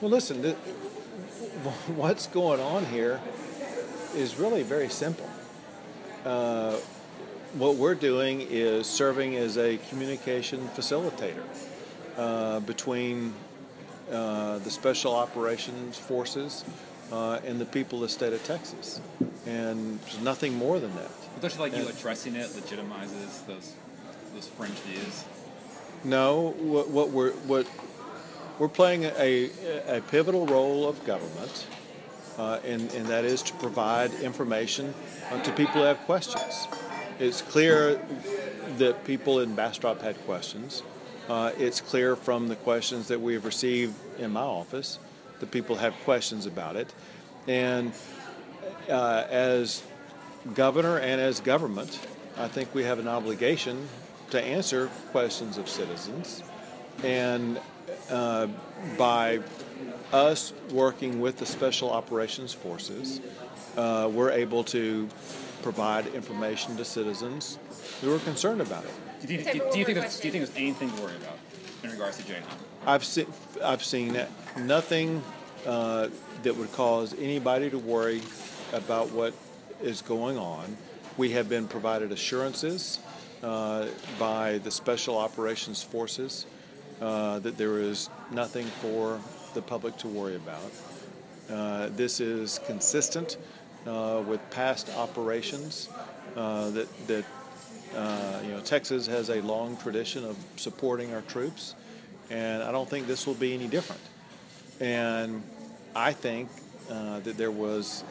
Well, listen, what's going on here is really very simple. Uh, what we're doing is serving as a communication facilitator between the Special Operations Forces and the people of the state of Texas. And there's nothing more than that. But don't you like you addressing it legitimizes those fringe views? No, what we're playing a pivotal role of government, and that is to provide information to people who have questions. It's clear that people in Bastrop had questions. It's clear from the questions that we have received in my office that people have questions about it. And as governor and as government, I think we have an obligation to answer questions of citizens. And by us working with the Special Operations Forces, we're able to provide information to citizens who are concerned about it. Do you think there's anything to worry about in regards to Jade Helm? I've seen nothing that would cause anybody to worry about what is going on. We have been provided assurances by the Special Operations Forces that there is nothing for the public to worry about. This is consistent with past operations that Texas has a long tradition of supporting our troops, and I don't think this will be any different. And I think that there was,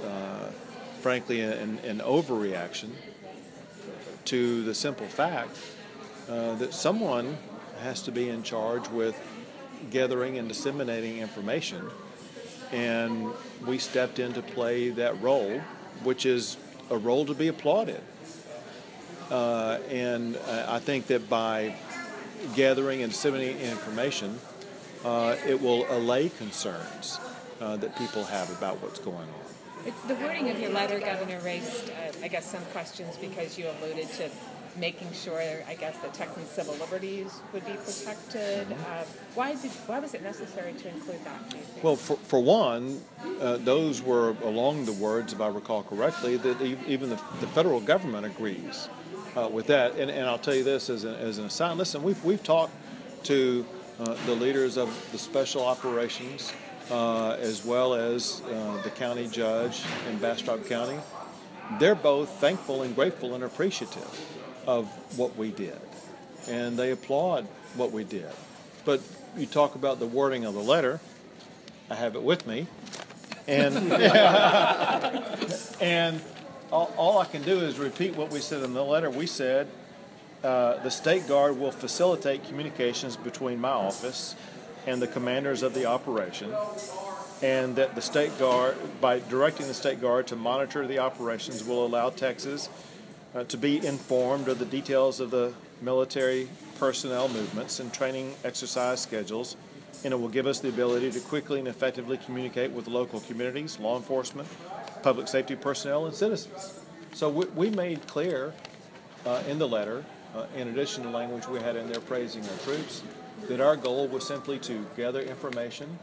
frankly, an overreaction to the simple fact that someone has to be in charge with gathering and disseminating information, and we stepped in to play that role, which is a role to be applauded. And I think that by gathering and disseminating information, it will allay concerns that people have about what's going on. The wording of your letter, Governor, raised, I guess, some questions because you alluded to making sure, I guess, that Texan civil liberties would be protected. Why was it necessary to include that, do you think? Well, for one, those were along the words, if I recall correctly, that even the federal government agrees with that. And I'll tell you this as an aside. Listen, we've talked to the leaders of the special operations as well as the county judge in Bastrop County. They're both thankful and grateful and appreciative of what we did, and they applaud what we did. But you talk about the wording of the letter. I have it with me, and and all I can do is repeat what we said in the letter. We said the State Guard will facilitate communications between my office and the commanders of the operation, and that the State Guard, by directing the State Guard to monitor the operations, will allow Texas to be informed of the details of the military personnel movements and training exercise schedules, and it will give us the ability to quickly and effectively communicate with local communities, law enforcement, public safety personnel, and citizens. So we made clear in the letter, in addition to language we had in there praising our troops, that our goal was simply to gather information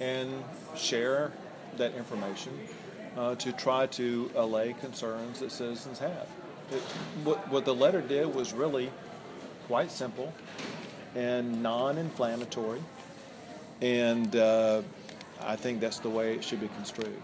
and share that information to try to allay concerns that citizens have. What the letter did was really quite simple and non-inflammatory, and I think that's the way it should be construed.